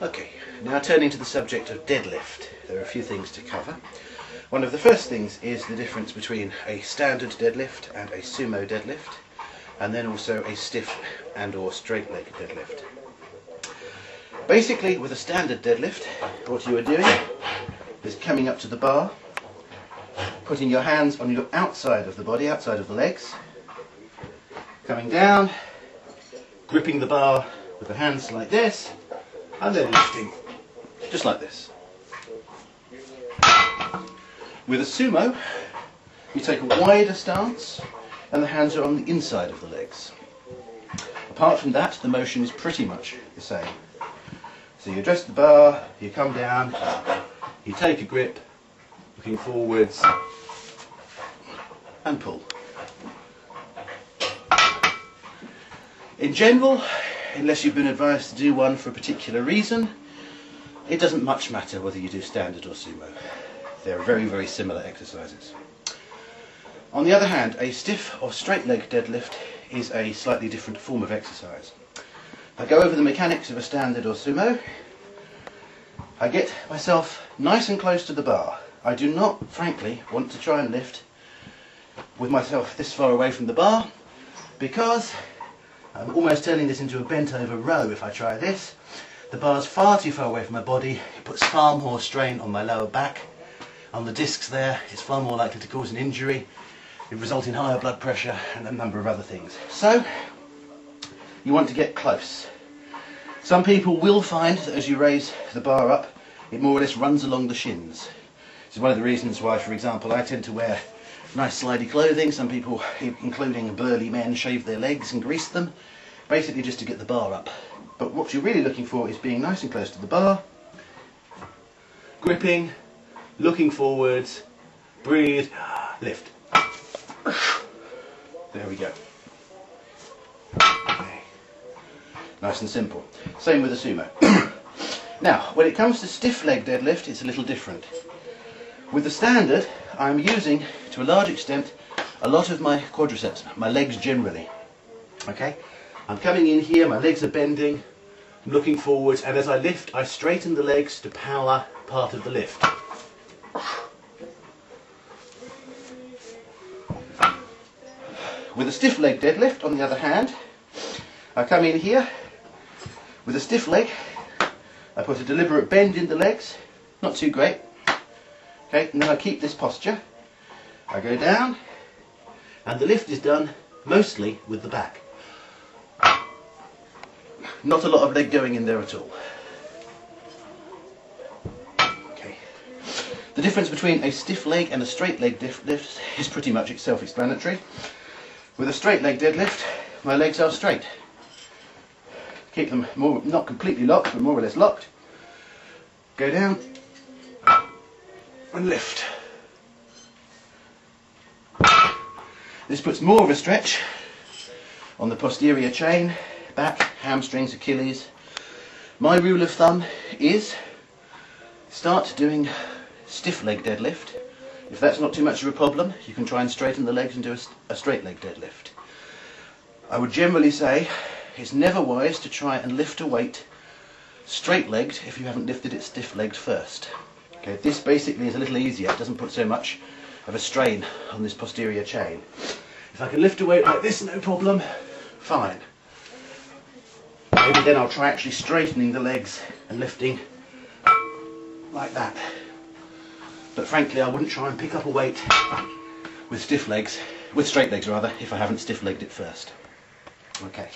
Okay, now turning to the subject of deadlift, there are a few things to cover. One of the first things is the difference between a standard deadlift and a sumo deadlift, and then also a stiff and or straight leg deadlift. Basically, with a standard deadlift, what you are doing is coming up to the bar, putting your hands on your outside of the body, outside of the legs, coming down, gripping the bar with the hands like this, and then lifting, just like this. With a sumo, you take a wider stance and the hands are on the inside of the legs. Apart from that, the motion is pretty much the same. So you address the bar, you come down, you take a grip, looking forwards, and pull. In general, unless you've been advised to do one for a particular reason, it doesn't much matter whether you do standard or sumo. They're very, very similar exercises. On the other hand, a stiff or straight leg deadlift is a slightly different form of exercise. If I go over the mechanics of a standard or sumo, I get myself nice and close to the bar. I do not, frankly, want to try and lift with myself this far away from the bar, because I'm almost turning this into a bent over row if I try this. The bar's far too far away from my body, it puts far more strain on my lower back, on the discs there, it's far more likely to cause an injury, it results in higher blood pressure and a number of other things. So, you want to get close. Some people will find that as you raise the bar up, it more or less runs along the shins. This is one of the reasons why, for example, I tend to wear nice slidey clothing. Some people, including burly men, shave their legs and grease them, basically just to get the bar up. But what you're really looking for is being nice and close to the bar, gripping, looking forwards, breathe, lift. There we go. Okay. Nice and simple. Same with a sumo. Now, when it comes to stiff leg deadlift, it's a little different. With the standard, I'm using, to a large extent, a lot of my quadriceps, my legs generally. Okay? I'm coming in here, my legs are bending, I'm looking forwards, and as I lift, I straighten the legs to power part of the lift. With a stiff leg deadlift, on the other hand, I come in here, with a stiff leg, I put a deliberate bend in the legs, not too great, okay, and then I keep this posture, I go down, and the lift is done mostly with the back. Not a lot of leg going in there at all. Okay. The difference between a stiff leg and a straight leg deadlift is pretty much self-explanatory. With a straight leg deadlift, my legs are straight. Keep them not completely locked, but more or less locked. Go down and lift. This puts more of a stretch on the posterior chain, back, hamstrings, Achilles. My rule of thumb is start doing stiff leg deadlift. If that's not too much of a problem, you can try and straighten the legs and do a straight leg deadlift. I would generally say it's never wise to try and lift a weight straight legged if you haven't lifted it stiff legged first. Okay, this basically is a little easier, it doesn't put so much of a strain on this posterior chain. If I can lift a weight like this, no problem, fine. Maybe then I'll try actually straightening the legs and lifting like that. But frankly, I wouldn't try and pick up a weight with straight legs rather, if I haven't stiff legged it first. Okay.